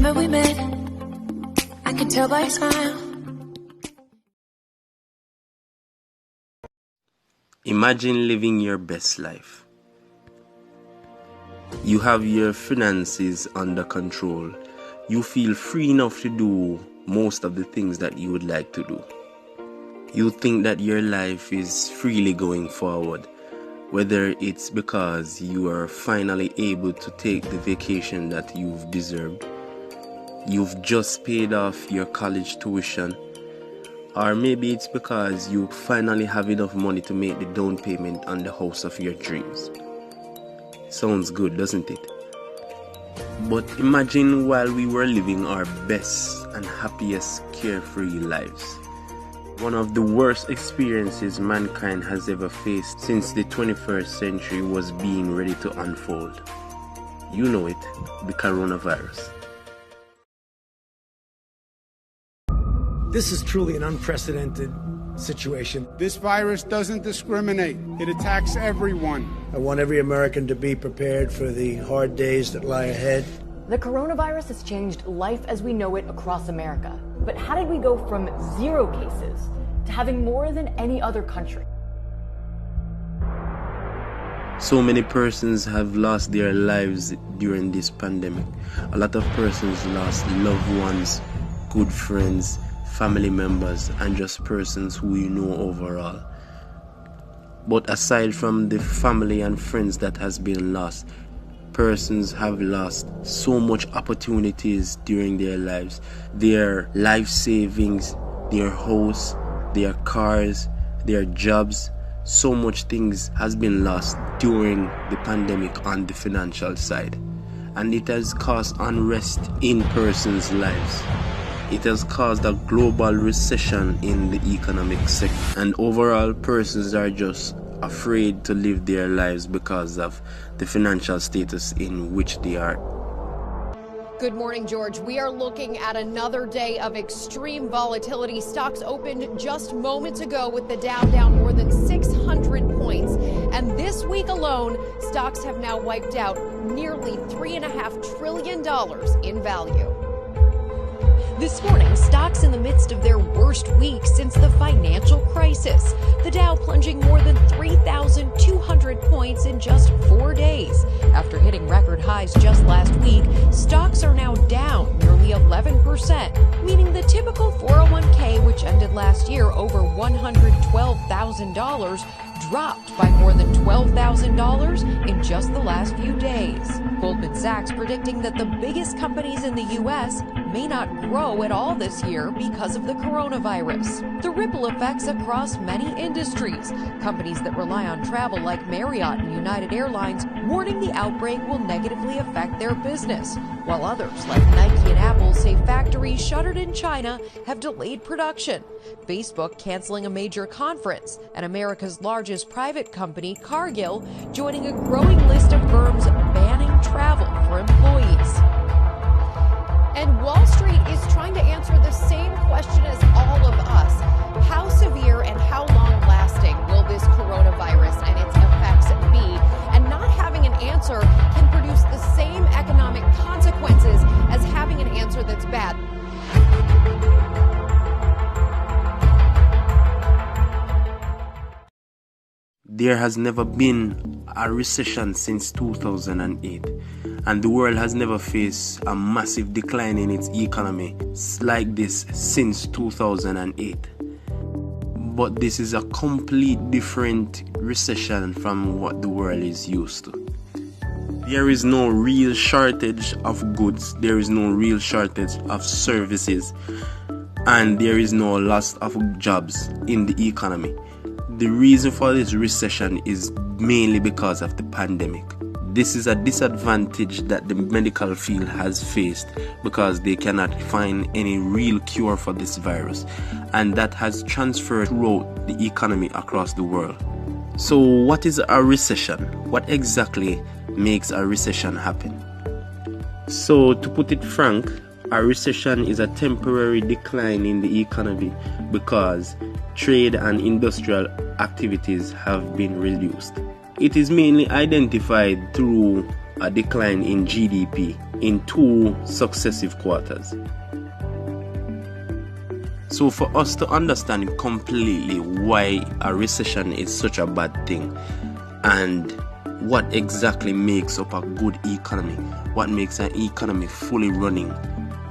remember we met, I could tell by your smile. Imagine living your best life. You have your finances under control. You feel free enough to do most of the things that you would like to do. You think that your life is freely going forward, whether it's because you are finally able to take the vacation that you've deserved, you've just paid off your college tuition, or maybe it's because you finally have enough money to make the down payment on the house of your dreams. Sounds good, doesn't it? But imagine while we were living our best and happiest carefree lives. One of the worst experiences mankind has ever faced since the 21st century was being ready to unfold. You know it, the coronavirus. This is truly an unprecedented situation. This virus doesn't discriminate. It attacks everyone. I want every American to be prepared for the hard days that lie ahead. The coronavirus has changed life as we know it across America. But how did we go from 0 cases to having more than any other country? So many persons have lost their lives during this pandemic. A lot of persons lost loved ones, good friends, family members, and just persons who you know overall. But aside from the family and friends that has been lost, persons have lost so much opportunities during their lives. Their life savings, their house, their cars, their jobs, so much things has been lost during the pandemic on the financial side. And it has caused unrest in persons' lives. It has caused a global recession in the economic sector, and overall persons are just afraid to live their lives because of the financial status in which they are. Good morning, George. We are looking at another day of extreme volatility. Stocks opened just moments ago with the Dow down more than 600 points. And this week alone, stocks have now wiped out nearly $3.5 trillion in value. This morning, stocks in the midst of their worst week since the financial crisis. The Dow plunging more than 3,200 points in just 4 days. After hitting record highs just last week, stocks are now down nearly 11%, meaning the typical 401k, which ended last year over $112,000, dropped by more than $12,000 in just the last few days. Goldman Sachs predicting that the biggest companies in the U.S. may not grow at all this year because of the coronavirus. The ripple effects across many industries. Companies that rely on travel like Marriott and United Airlines warning the outbreak will negatively affect their business, while others like Nike and Apple say factories shuttered in China have delayed production. Facebook canceling a major conference, and America's largest private company, Cargill, joining a growing list of firms banning travel for employees. And Wall Street is trying to answer the same question as all of us. How severe and how long-lasting will this coronavirus and its effects be? And not having an answer can produce the same economic consequences as having an answer that's bad. There has never been a recession since 2008, and the world has never faced a massive decline in its economy like this since 2008. But this is a complete different recession from what the world is used to. There is no real shortage of goods, there is no real shortage of services, and there is no loss of jobs in the economy. The reason for this recession is mainly because of the pandemic. This is a disadvantage that the medical field has faced because they cannot find any real cure for this virus, and that has transferred throughout the economy across the world. So what is a recession? What exactly makes a recession happen? So to put it frank, a recession is a temporary decline in the economy because trade and industrial activities have been reduced. It is mainly identified through a decline in GDP, in 2 successive quarters. So for us to understand completely why a recession is such a bad thing and what exactly makes up a good economy, what makes an economy fully running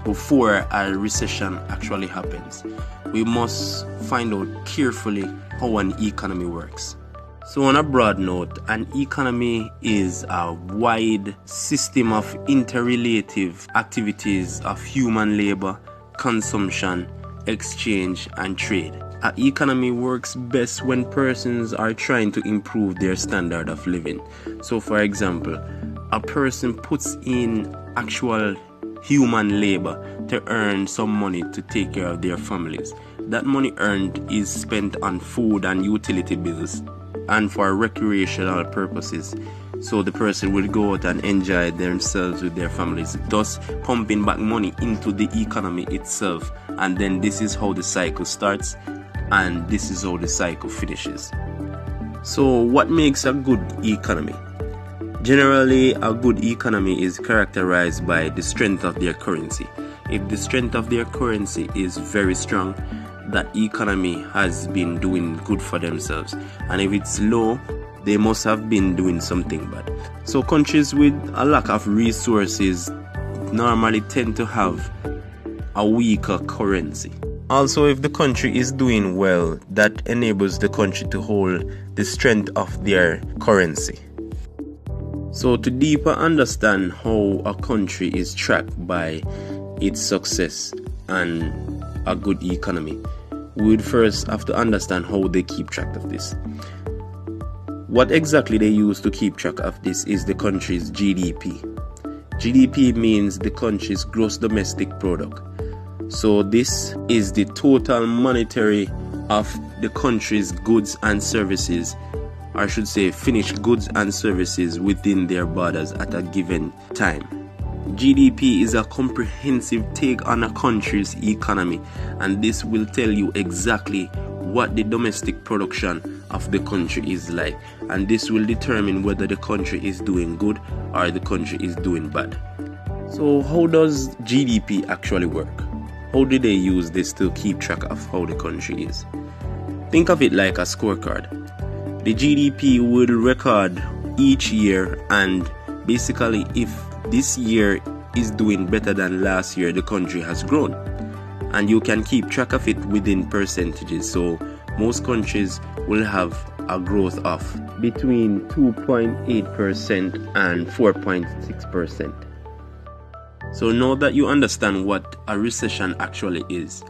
before a recession actually happens, we must find out carefully how an economy works. So on a broad note, an economy is a wide system of interrelative activities of human labor, consumption, exchange, and trade. An economy works best when persons are trying to improve their standard of living. So for example, a person puts in actual human labor to earn some money to take care of their families. That money earned is spent on food and utility bills and for recreational purposes. So the person will go out and enjoy themselves with their families, thus pumping back money into the economy itself. And then this is how the cycle starts, and this is how the cycle finishes. So what makes a good economy? Generally, a good economy is characterized by the strength of their currency. If the strength of their currency is very strong, that economy has been doing good for themselves. And if it's low, they must have been doing something bad. So countries with a lack of resources normally tend to have a weaker currency. Also, if the country is doing well, that enables the country to hold the strength of their currency. So to deeper understand how a country is tracked by its success and a good economy, we would first have to understand how they keep track of this. What exactly they use to keep track of this is the country's GDP. GDP means the country's gross domestic product. So this is the total monetary of the country's goods and services, or I should say finished goods and services within their borders at a given time. GDP is a comprehensive take on a country's economy, and this will tell you exactly what the domestic production of the country is like, and this will determine whether the country is doing good or the country is doing bad. So how does GDP actually work? How do they use this to keep track of how the country is? Think of it like a scorecard. The GDP will record each year, and basically if this year is doing better than last year, the country has grown. And you can keep track of it within percentages. So most countries will have a growth of between 2.8% and 4.6%. So now that you understand what a recession actually is,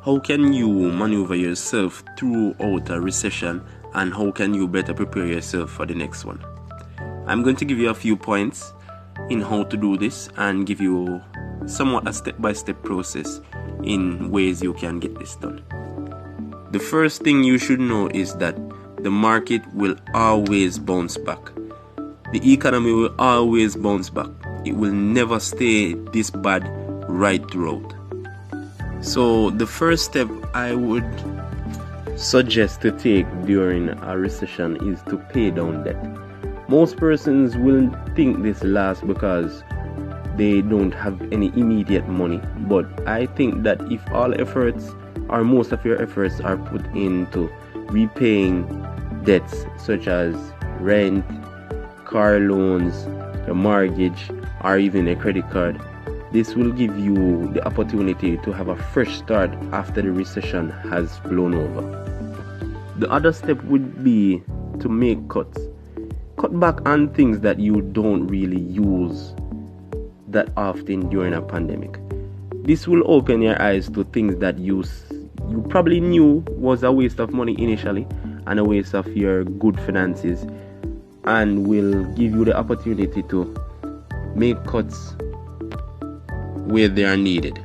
how can you maneuver yourself throughout a recession, and how can you better prepare yourself for the next one? I'm going to give you a few points in how to do this and give you somewhat a step-by-step process in ways you can get this done. The first thing you should know is that the market will always bounce back. The economy will always bounce back. It will never stay this bad right throughout. So the first step I would suggest to take during a recession is to pay down debt. Most persons will think this lasts because they don't have any immediate money, but I think that if all efforts or most of your efforts are put into repaying debts such as rent, car loans, a mortgage, or even a credit card, this will give you the opportunity to have a fresh start after the recession has blown over. The other step would be to make cuts. Cut back on things that you don't really use that often during a pandemic. This will open your eyes to things that you probably knew was a waste of money initially and a waste of your good finances, and will give you the opportunity to make cuts where they are needed.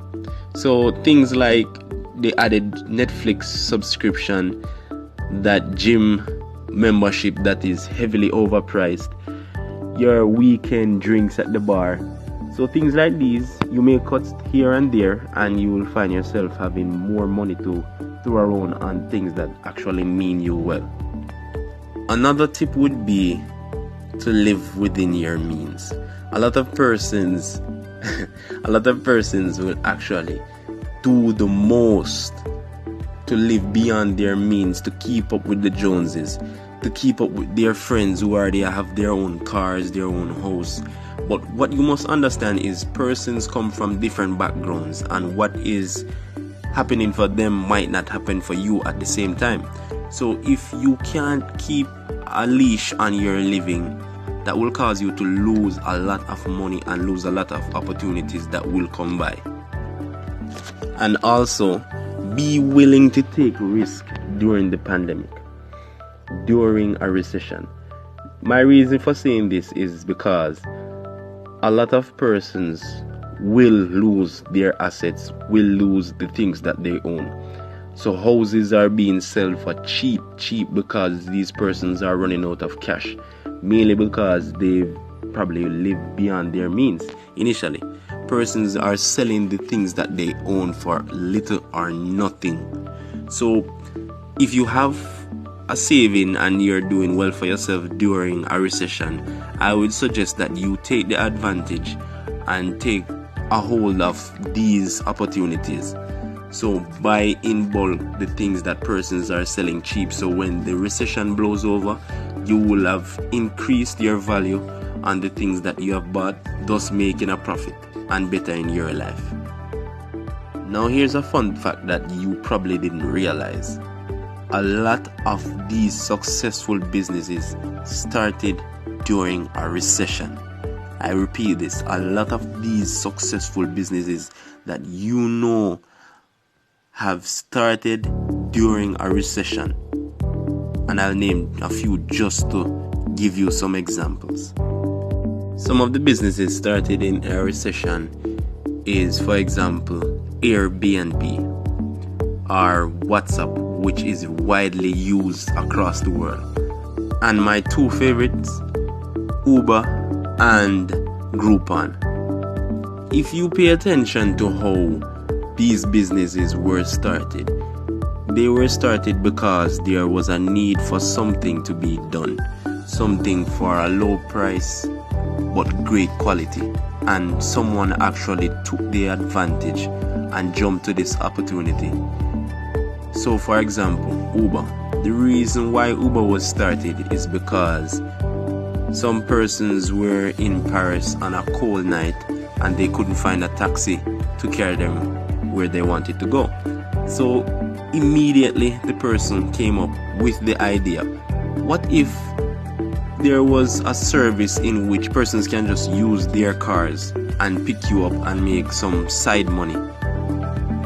So things like the added Netflix subscription, that gym membership that is heavily overpriced, your weekend drinks at the bar. So things like these, you make cuts here and there, and you will find yourself having more money to throw around on things that actually mean you well. Another tip would be to live within your means. A lot of persons a lot of persons will actually do the most to live beyond their means, to keep up with the Joneses, to keep up with their friends who already have their own cars, their own house. But what you must understand is persons come from different backgrounds, and what is happening for them might not happen for you at the same time. So if you can't keep a leash on your living, that will cause you to lose a lot of money and lose a lot of opportunities that will come by. And also, be willing to take risk during the pandemic, during a recession. My reason for saying this is because a lot of persons will lose their assets, will lose the things that they own. So houses are being sold for cheap because these persons are running out of cash, mainly because they've probably lived beyond their means. Initially, persons are selling the things that they own for little or nothing. So if you have a saving and you're doing well for yourself during a recession, I would suggest that you take the advantage and take a hold of these opportunities. So buy in bulk the things that persons are selling cheap, so when the recession blows over, you will have increased your value on the things that you have bought, thus making a profit and better in your life. Now here's a fun fact that you probably didn't realize. A lot of these successful businesses started during a recession. I repeat this, a lot of these successful businesses that you know have started during a recession. And I'll name a few just to give you some examples. Some of the businesses started in a recession is, for example, Airbnb or WhatsApp, which is widely used across the world. And my two favorites, Uber and Groupon. If you pay attention to how these businesses were started, they were started because there was a need for something to be done, something for a low price but great quality, and someone actually took the advantage and jumped to this opportunity. So for example, Uber. The reason why Uber was started is because some persons were in Paris on a cold night and they couldn't find a taxi to carry them where they wanted to go. So immediately the person came up with the idea, what if there was a service in which persons can just use their cars and pick you up and make some side money?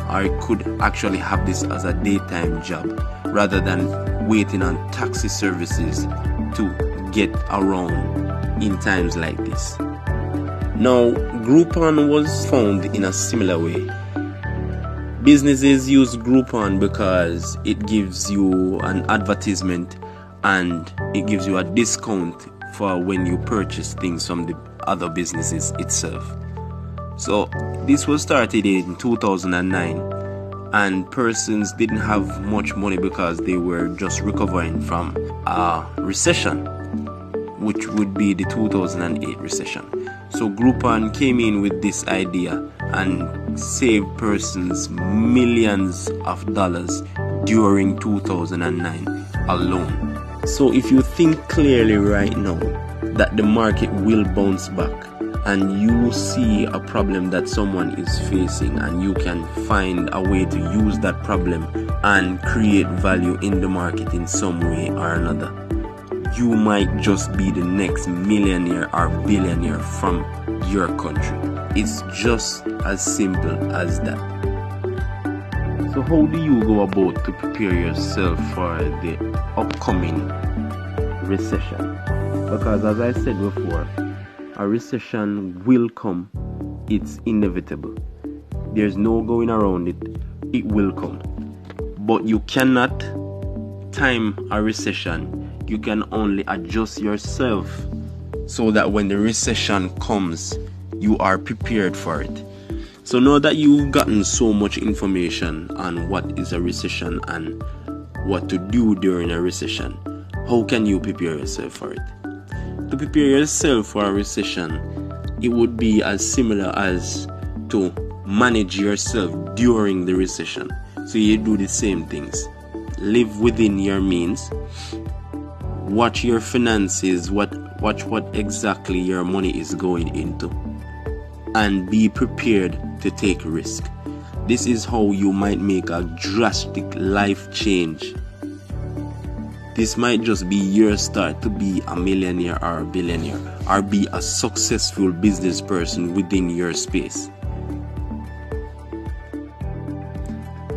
I could actually have this as a daytime job rather than waiting on taxi services to get around in times like this. Now, Groupon was found in a similar way. Businesses use Groupon because it gives you an advertisement and it gives you a discount for when you purchase things from the other businesses itself. So this was started in 2009 and persons didn't have much money because they were just recovering from a recession, which would be the 2008 recession. So Groupon came in with this idea and saved persons millions of dollars during 2009 alone. So if you think clearly right now that the market will bounce back and you see a problem that someone is facing and you can find a way to use that problem and create value in the market in some way or another, you might just be the next millionaire or billionaire from your country. It's just as simple as that. So how do you go about to prepare yourself for the upcoming recession? Because as I said before, a recession will come. It's inevitable. There's no going around it. It will come. But you cannot time a recession. You can only adjust yourself so that when the recession comes, you are prepared for it. So now that you've gotten so much information on what is a recession and what to do during a recession, how can you prepare yourself for it? To prepare yourself for a recession, it would be as similar as to manage yourself during the recession. So you do the same things. Live within your means. Watch your finances, watch what exactly your money is going into, and be prepared to take risk. This is how you might make a drastic life change. This might just be your start to be a millionaire or a billionaire, or be a successful business person within your space.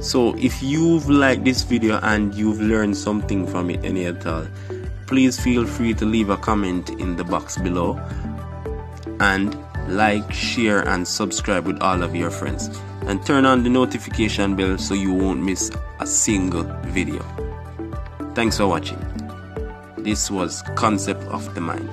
So if you've liked this video and you've learned something from it any at all, please feel free to leave a comment in the box below, and like, share and subscribe with all of your friends, and turn on the notification bell so you won't miss a single video. Thanks for watching. This was Concept of the Mind.